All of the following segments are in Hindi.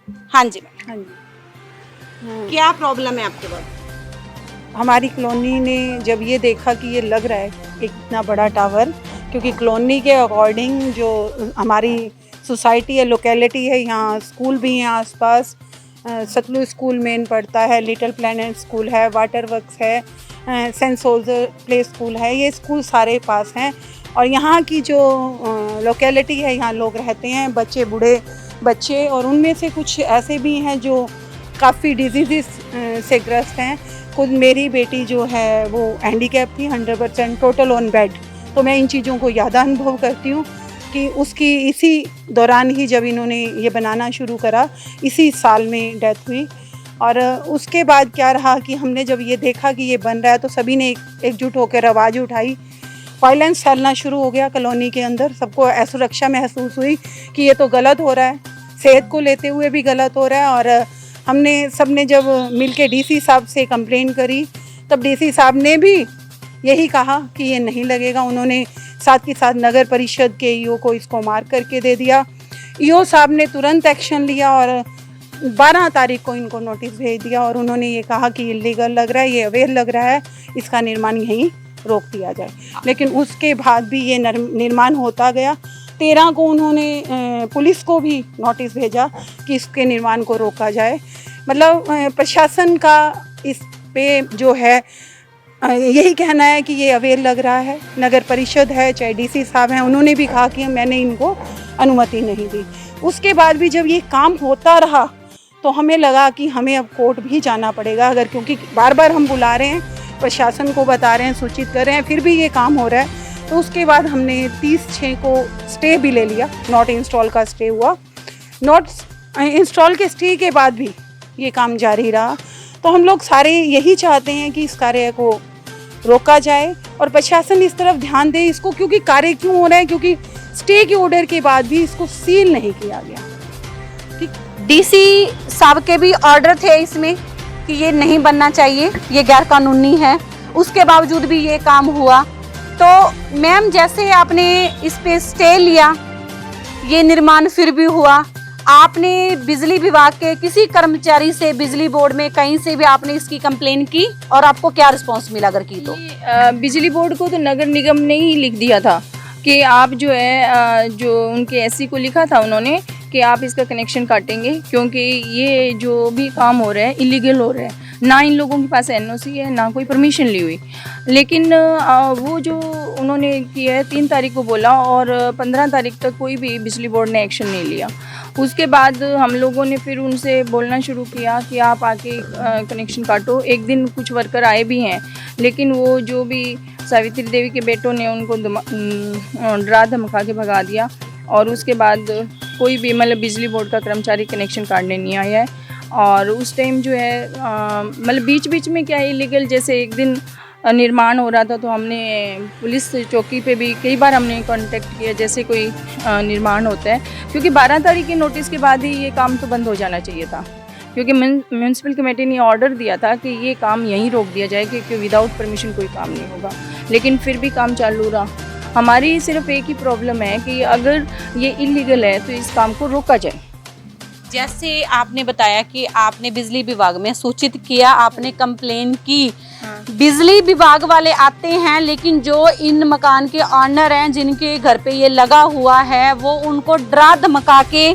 हाँ जी मैम, हाँ जी। क्या प्रॉब्लम है आपके पास? हमारी कॉलोनी ने जब ये देखा कि ये लग रहा है एक इतना बड़ा टावर, क्योंकि कॉलोनी के अकॉर्डिंग जो हमारी सोसाइटी है, लोकेलिटी है, यहाँ स्कूल भी हैं आसपास। सतलुज स्कूल मेन पड़ता है, लिटिल प्लैनेट स्कूल है, वाटर वर्क्स है, सेंट सोल्जर प्ले स्कूल है, ये स्कूल सारे पास हैं। और यहाँ की जो लोकेलिटी है, यहाँ लोग रहते हैं, बच्चे, बूढ़े बच्चे, और उनमें से कुछ ऐसे भी हैं जो काफ़ी डिजीज़ से ग्रस्त हैं। खुद मेरी बेटी जो है वो हैंडीकैप थी 100% टोटल ऑन बेड। तो मैं इन चीज़ों को ज़्यादा अनुभव करती हूँ कि उसकी इसी दौरान ही जब इन्होंने ये बनाना शुरू करा, इसी साल में डेथ हुई। और उसके बाद क्या रहा कि हमने जब ये देखा कि ये बन रहा है तो सभी ने एकजुट होकर आवाज़ उठाई। वायलेंस फैलना शुरू हो गया कॉलोनी के अंदर, सबको असुरक्षा महसूस हुई कि ये तो गलत हो रहा है, सेहत को लेते हुए भी गलत हो रहा है। और हमने सबने जब मिलके डीसी साहब से कंप्लेन करी, तब डीसी साहब ने भी यही कहा कि ये नहीं लगेगा। उन्होंने साथ के साथ नगर परिषद के ईओ को इसको मार्क करके दे दिया। ईओ साहब ने तुरंत एक्शन लिया और 12 तारीख को इनको नोटिस भेज दिया और उन्होंने ये कहा कि इलीगल लग रहा है, ये अवैध लग रहा है, इसका निर्माण यहीं रोक दिया जाए। लेकिन उसके बाद भी ये निर्माण होता गया। 13 को उन्होंने पुलिस को भी नोटिस भेजा कि इसके निर्माण को रोका जाए। मतलब प्रशासन का इस पे जो है यही कहना है कि ये अवैध लग रहा है। नगर परिषद है, चाहे डीसी साहब हैं, उन्होंने भी कहा कि मैंने इनको अनुमति नहीं दी। उसके बाद भी जब ये काम होता रहा तो हमें लगा कि हमें अब कोर्ट भी जाना पड़ेगा, अगर क्योंकि बार बार हम बुला रहे हैं, प्रशासन को बता रहे हैं, सूचित कर रहे हैं, फिर भी ये काम हो रहा है। तो उसके बाद हमने 30/6 को स्टे भी ले लिया, नॉट इंस्टॉल का स्टे हुआ। नॉट इंस्टॉल के स्टे के बाद भी ये काम जारी रहा। तो हम लोग सारे यही चाहते हैं कि इस कार्य को रोका जाए और प्रशासन इस तरफ ध्यान दे इसको, क्योंकि कार्य क्यों हो रहा है, क्योंकि स्टे के ऑर्डर के बाद भी इसको सील नहीं किया गया। डीसी साहब के भी ऑर्डर थे इसमें कि ये नहीं बनना चाहिए, ये गैर कानूनी है, उसके बावजूद भी ये काम हुआ। तो मैम जैसे आपने इस पे स्टे लिया, ये निर्माण फिर भी हुआ, आपने बिजली विभाग के किसी कर्मचारी से, बिजली बोर्ड में कहीं से भी आपने इसकी कंप्लेन की और आपको क्या रिस्पांस मिला अगर की तो? बिजली बोर्ड को तो नगर निगम ने ही लिख दिया था कि आप जो है जो उनके एससी को लिखा था उन्होंने कि आप इसका कनेक्शन काटेंगे, क्योंकि ये जो भी काम हो रहा है इलीगल हो रहा है। ना इन लोगों के पास एनओसी है, ना कोई परमिशन ली हुई। लेकिन वो जो उन्होंने किया है 3 तारीख को बोला और 15 तारीख तक कोई भी बिजली बोर्ड ने एक्शन नहीं लिया। उसके बाद हम लोगों ने फिर उनसे बोलना शुरू किया कि आप आके कनेक्शन काटो। एक दिन कुछ वर्कर आए भी हैं, लेकिन वो जो भी सावित्री देवी के बेटों ने उनको डरा धमका के भगा दिया और उसके बाद कोई भी मतलब बिजली बोर्ड का कर्मचारी कनेक्शन काटने नहीं आया है। और उस टाइम जो है मतलब बीच बीच में क्या है इलीगल, जैसे एक दिन निर्माण हो रहा था तो हमने पुलिस चौकी पे भी कई बार हमने कांटेक्ट किया जैसे कोई निर्माण होता है, क्योंकि 12 तारीख के नोटिस के बाद ही ये काम तो बंद हो जाना चाहिए था, क्योंकि म्यूनसिपल कमेटी ने ऑर्डर दिया था कि ये काम यहीं रोक दिया जाए क्योंकि विदाउट परमिशन कोई काम नहीं होगा। लेकिन फिर भी काम चालू रहा। हमारी सिर्फ एक ही प्रॉब्लम है कि अगर ये इलीगल है तो इस काम को रोका जाए। जैसे आपने बताया कि आपने बिजली विभाग में सूचित किया, आपने कंप्लेन की, बिजली विभाग वाले आते हैं, लेकिन जो इन मकान के ऑनर हैं जिनके घर पे ये लगा हुआ है वो उनको डरा धमका के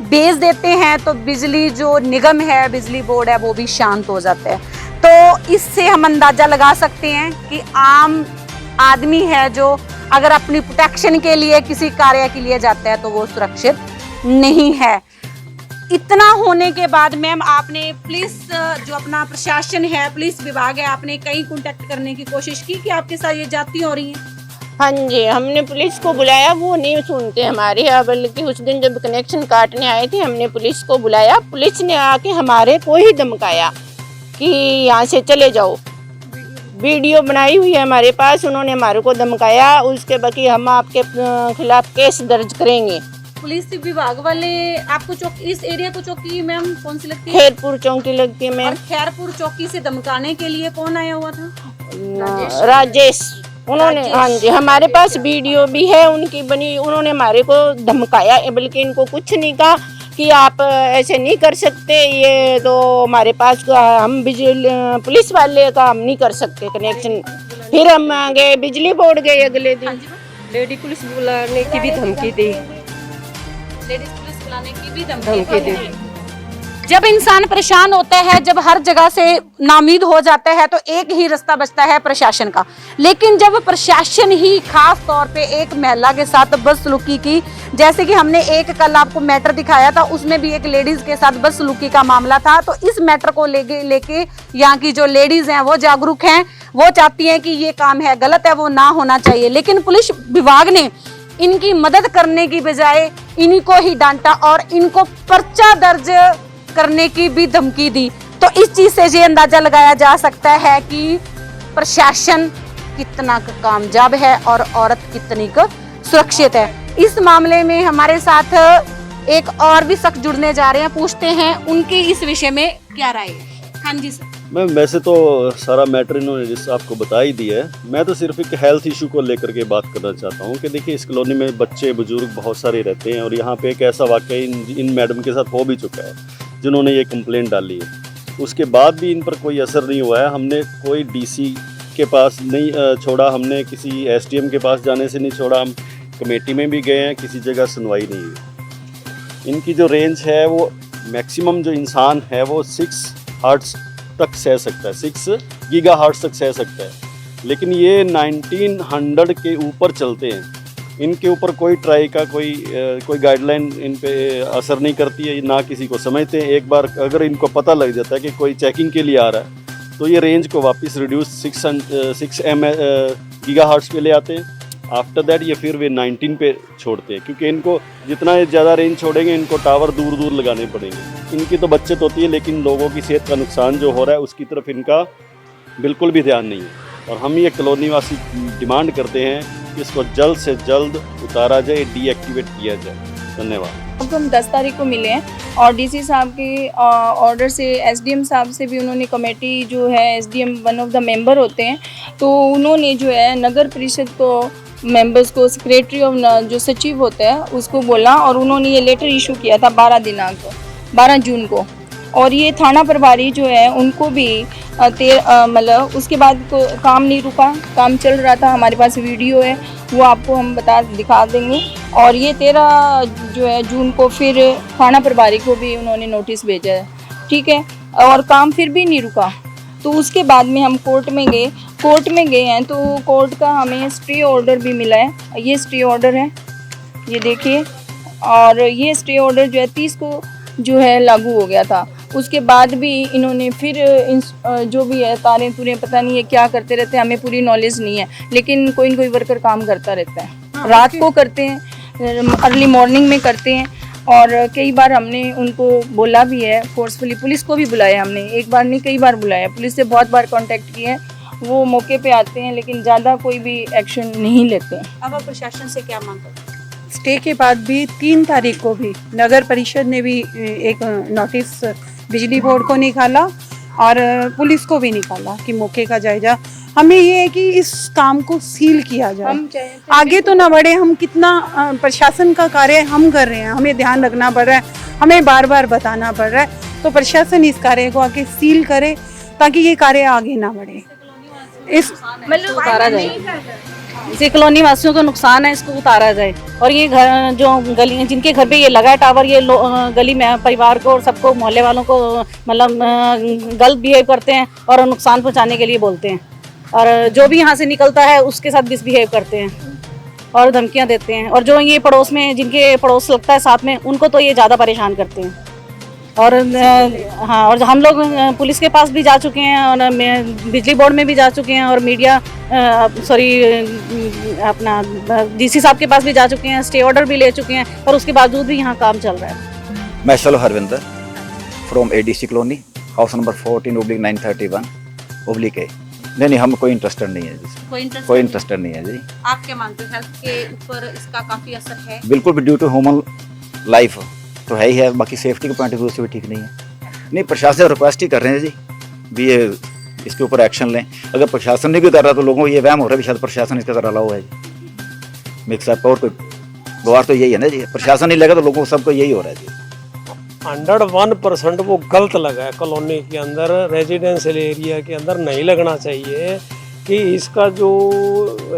बेच देते हैं। तो बिजली जो निगम है, बिजली बोर्ड है, वो भी शांत हो जाता है। तो इससे हम अंदाजा लगा सकते हैं कि आम आदमी है जो अगर अपनी प्रोटेक्शन के लिए किसी कार्य के लिए जाता है तो वो सुरक्षित नहीं है। इतना होने के बाद मैम आपने पुलिस जो अपना प्रशासन है, पुलिस विभाग है, आपने कहीं कांटेक्ट करने की कोशिश की कि आपके साथ ये जाती हो रही हैं? हाँ जी, हमने पुलिस को बुलाया, वो नहीं सुनते हमारी। बल्कि उस दिन जब कनेक्शन काटने आए थे हमने पुलिस को बुलाया, पुलिस ने आके हमारे को ही धमकाया कि यहाँ से चले जाओ। वीडियो बनाई हुई है हमारे पास, उन्होंने हमारे को धमकाया। उसके बाकी हम आपके खिलाफ केस दर्ज करेंगे। पुलिस विभाग वाले आपको चौकी, इस एरिया को चौकी मैम कौन सी लगती है? खैरपुर चौकी लगती है मैम। खैरपुर चौकी से धमकाने के लिए कौन आया हुआ था? राजेश। उन्होंने, हाँ जी, हमारे पास वीडियो भी है उनकी बनी। उन्होंने हमारे को धमकाया, बल्कि इनको कुछ नहीं कहा, कि आप ऐसे नहीं कर सकते, ये तो हमारे पास हम बिजली पुलिस वाले का हम नहीं कर सकते कनेक्शन। फिर हम गए बिजली बोर्ड गए अगले दिन, लेडी पुलिस बुलाने की भी धमकी दी। लेडीज पुलिस बुलाने की भी धमकी दी। जब इंसान परेशान होता है, जब हर जगह से नाउमीद हो जाता है, तो एक ही रास्ता बचता है प्रशासन का। लेकिन जब प्रशासन ही खास तौर पे एक महिला के साथ बदसलूकी की, जैसे कि हमने एक कल आपको मैटर दिखाया था, उसमें भी एक लेडीज के साथ बदसलूकी का मामला था। तो इस मैटर को लेके यहाँ की जो लेडीज हैं वो जागरूक हैं, वो चाहती हैं कि ये काम है गलत है, वो ना होना चाहिए। लेकिन पुलिस विभाग ने इनकी मदद करने की बजाय इन्हीं को ही डांटा और इनको पर्चा दर्ज करने की भी धमकी दी। तो इस चीज से ये अंदाजा लगाया जा सकता है कि प्रशासन कितना कामयाब है और औरत कितनी सुरक्षित है। इस मामले में हमारे साथ एक और भी शख्स जुड़ने जा रहे हैं, पूछते हैं उनकी इस विषय में क्या राय है। हाँ जी सर। मैम, वैसे तो सारा मैटर इन्होंने जिस आपको बता ही दिया है। मैं तो सिर्फ एक हेल्थ इशू को लेकर के बात करना चाहता हूँ कि देखिए, इस कॉलोनी में बच्चे बुजुर्ग बहुत सारे रहते हैं और यहाँ पे एक ऐसा वाक़या इन मैडम के साथ हो भी चुका है जिन्होंने ये कंप्लेंट डाली है। उसके बाद भी इन पर कोई असर नहीं हुआ है। हमने कोई डीसी के पास नहीं छोड़ा, हमने किसी एसडीएम के पास जाने से नहीं छोड़ा, हम कमेटी में भी गए हैं, किसी जगह सुनवाई नहीं हुई। इनकी जो रेंज है वो मैक्सिमम जो इंसान है वो 6 हर्ट्ज तक सह सकता है, 6 गीगाहर्ट्ज तक सह सकता है, लेकिन ये 1900 के ऊपर चलते हैं। इनके ऊपर कोई ट्राई का कोई गाइडलाइन इन पे असर नहीं करती है, ना किसी को समझते हैं। एक बार अगर इनको पता लग जाता है कि कोई चेकिंग के लिए आ रहा है तो ये रेंज को वापस रिड्यूस 6 गीगाहर्ट्ज पे ले आते हैं। आफ्टर दैट ये फिर वे 19 पे छोड़ते हैं, क्योंकि इनको जितना ज़्यादा रेंज छोड़ेंगे इनको टावर दूर दूर लगाने पड़ेंगे। इनकी तो बचत होती है, लेकिन लोगों की सेहत का नुकसान जो हो रहा है उसकी तरफ इनका बिल्कुल भी ध्यान नहीं है। और हम ये कॉलोनी वासी डिमांड करते हैं कि इसको जल्द से जल्द उतारा जाए, डीएक्टिवेट किया जाए। धन्यवाद। अब हम 10 तारीख को मिले हैं और डीसी साहब के ऑर्डर से एसडीएम साहब से भी उन्होंने कमेटी जो है, SDM one of the member होते हैं, तो उन्होंने जो है नगर परिषद को मेंबर्स को, सेक्रेटरी ऑफ जो सचिव होता है उसको बोला और उन्होंने ये लेटर इशू किया था 12 जून को। और ये थाना प्रभारी जो है उनको भी मतलब उसके बाद काम नहीं रुका, काम चल रहा था। हमारे पास वीडियो है, वो आपको हम दिखा देंगे। और ये 13 जो है जून को फिर थाना प्रभारी को भी उन्होंने नोटिस भेजा है, ठीक है, और काम फिर भी नहीं रुका। तो उसके बाद में हम कोर्ट में गए हैं तो कोर्ट का हमें स्टे ऑर्डर भी मिला है। ये स्टे ऑर्डर है, ये देखिए, और ये स्टे ऑर्डर जो है 30 को जो है लागू हो गया था। उसके बाद भी इन्होंने फिर जो भी है तारें तुरें पता नहीं है क्या करते रहते हैं, हमें पूरी नॉलेज नहीं है, लेकिन कोई न कोई वर्कर काम करता रहता है। रात को करते हैं, अर्ली मॉर्निंग में करते हैं। और कई बार हमने उनको बोला भी है फोर्सफुली, पुलिस को भी बुलाया हमने, एक बार नहीं कई बार बुलाया, पुलिस से बहुत बार कांटेक्ट किया है, वो मौके पे आते हैं लेकिन ज़्यादा कोई भी एक्शन नहीं लेते हैं। अब आप प्रशासन से क्या मांग करते हैं? स्टे के बाद भी 3 तारीख को भी नगर परिषद ने भी एक नोटिस बिजली बोर्ड को निकाला और पुलिस को भी निकाला कि मौके का जायजा। हमें ये है कि इस काम को सील किया जाए, आगे तो ना बढ़े। हम कितना प्रशासन का कार्य हम कर रहे हैं, हमें ध्यान रखना पड़ रहा है, हमें बार बार बताना पड़ रहा है। तो प्रशासन इस कार्य को आगे सील करे ताकि ये कार्य आगे ना बढ़े। इस मतलब उतारा जाए, इसे कॉलोनी वासियों को नुकसान है, इसको उतारा जाए। और ये घर जो गली जिनके घर पे ये लगा है टावर, ये गली में परिवार को और सबको, मोहल्ले वालों को मतलब गलत बिहेव करते हैं और नुकसान पहुंचाने के लिए बोलते हैं। और जो भी यहाँ से निकलता है उसके साथ मिसबिहेव करते हैं और धमकियाँ देते हैं। और जो ये पड़ोस में, जिनके पड़ोस लगता है साथ में, उनको तो ये ज़्यादा परेशान करते हैं। और हाँ, और हम लोग पुलिस के पास भी जा चुके हैं और बिजली बोर्ड में भी जा चुके हैं और मीडिया अपना डीसी साहब के पास भी जा चुके हैं, स्टे ऑर्डर भी ले चुके हैं, और उसके बावजूद भी यहाँ काम चल रहा है। मैं चलो Harvinder from ADC colony, house number 14/931 /A। नहीं, हम कोई इंटरेस्टेड नहीं है जी, कोई इंटरेस्टेड नहीं है जी। आप क्या मानते हैं, हेल्थ के ऊपर इसका काफ़ी असर है? बिल्कुल भी, ड्यू टू ह्यूमन लाइफ तो है ही है, बाकी सेफ्टी के पॉइंट ऑफ व्यू से भी ठीक नहीं है। नहीं, प्रशासन रिक्वेस्ट ही कर रहे हैं जी भी ये इसके ऊपर एक्शन लें। अगर प्रशासन नहीं भी कर रहा तो लोगों को ये वहम हो रहा है भी शायद प्रशासन इसके तरह अलाउ है जी। मिक्स अप और कोई गवार तो यही है ना जी, प्रशासन नहीं लगा तो लोगों को सबको यही हो रहा है जी। 101% वो गलत लगा है। कॉलोनी के अंदर, रेजिडेंशियल एरिया के अंदर नहीं लगना चाहिए कि इसका जो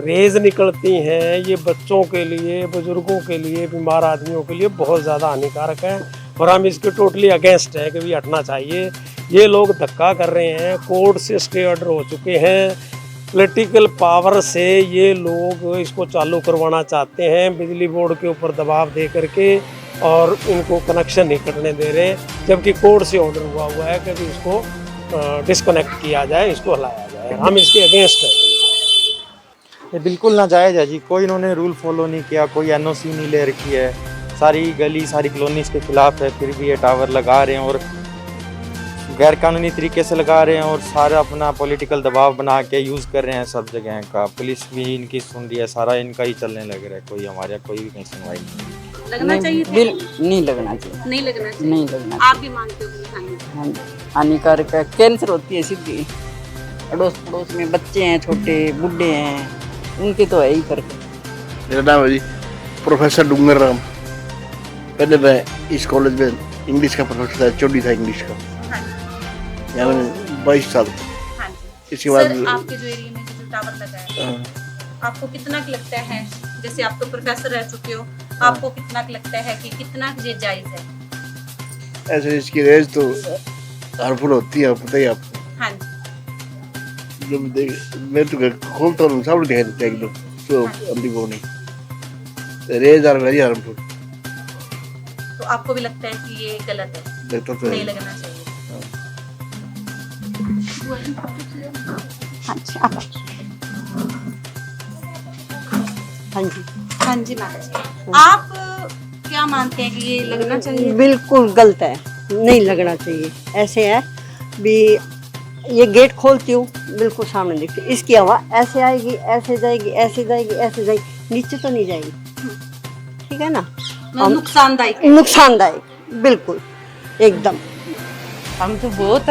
रेज निकलती हैं ये बच्चों के लिए, बुजुर्गों के लिए, बीमार आदमियों के लिए बहुत ज़्यादा हानिकारक है और हम इसके टोटली अगेंस्ट हैं कि भी हटना चाहिए। ये लोग धक्का कर रहे हैं, कोर्ट से स्टे ऑर्डर हो चुके हैं, पॉलिटिकल पावर से ये लोग इसको चालू करवाना चाहते हैं, बिजली बोर्ड के ऊपर दबाव दे करके, और इनको कनेक्शन नहीं करने दे रहे, जबकि कोर्ट से ऑर्डर हुआ है कि इसको डिस्कनेक्ट किया जाए, इसको हलाया जाए। हम इसके अगेंस्ट हैं। ये बिल्कुल नाजायज़ है जी। कोई इन्होंने रूल फॉलो नहीं किया, कोई एनओसी नहीं ले रखी है, सारी गली सारी कॉलोनी इसके खिलाफ है, फिर भी ये टावर लगा रहे हैं और गैर कानूनी तरीके से लगा रहे हैं और सारा अपना पॉलिटिकल दबाव बना के यूज़ कर रहे हैं सब जगह का। पुलिस भी इनकी सुन रही है, सारा इनका ही चलने लग रहा है, कोई हमारे कोई भी कहीं सुनवाई नहीं। लगना चाहिए था? नहीं लगना चाहिए, नहीं लगना चाहिए। नहीं लगना आप भी मानते हो कि हानिकारक? हानिकारक है, कैंसर होती है सीधी। अड़ोस पड़ोस में बच्चे हैं, छोटे बूढ़े हैं, उनकी तो है ही करके। मेरा नाम है जी प्रोफेसर डूंगर राम। पहले मैं इस कॉलेज में इंग्लिश का प्रोफेसर था, चौड़ी था इंग्लिश का, यानी 22 साल। हाँ जी। इसके बाद सर, आपके जो एरिया में जो टावर लगा है, आपको कितना लगता है, जैसे आप तो प्रोफेसर रह चुके हो, आपको कितना लगता है कि कितना ये जायज है? ऐसे इसकी रेंज तो हार्मफुल होती है, पता ही आपको। हाँ जी। जब देख मैं तो खोलता हूँ सामने दिखाई देता है एकदम, तो अंधी वो नहीं, रेंज आर वेरी हार्मफुल। तो आपको भी लगता है कि ये गलत है, लगता तो नहीं है। लगना चाहिए? अच्छा। हाँ जी, हाँ जी माता जी, आप क्या मानते हैं कि ये लगना चाहिए? बिल्कुल गलत है, नहीं लगना चाहिए। ऐसे है भी, ये गेट खोलती हूँ बिल्कुल सामने दिखती, इसकी हवा ऐसे आएगी, ऐसे जाएगी, ऐसे जाएगी, ऐसे जाएगी, नीचे तो नहीं जाएगी। ठीक है ना? नुकसानदायक है। नुकसानदायक बिल्कुल एकदम। हम तो बहुत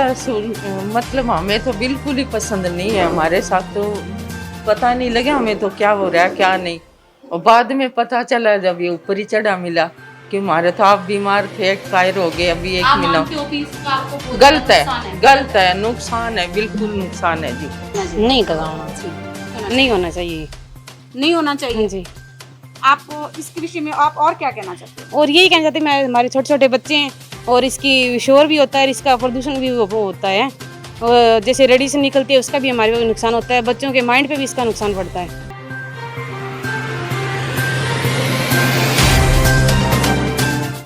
मतलब हमें तो बिल्कुल ही पसंद नहीं है। हमारे साथ तो पता नहीं लगा हमें तो क्या हो रहा है क्या नहीं, और बाद में पता चला जब ये ऊपर ही चढ़ा मिला कि हमारे तो आप बीमार थे, एक्सपायर हो गए, अभी एक मिला। गलत है, गलत है, नुकसान है, बिल्कुल नुकसान है जी। नहीं लगाना चाहिए, नहीं होना चाहिए, नहीं होना चाहिए जी। आप इसके विषय में आप और क्या कहना चाहते हो? और यही कहना चाहते हैं, मैं हमारे छोटे छोटे बच्चे हैं और इसकी शोर भी होता है, इसका प्रदूषण भी वो होता है, और जैसे रेडिएशन निकलती है उसका भी हमारे नुकसान होता है, बच्चों के माइंड पे भी इसका नुकसान पड़ता है।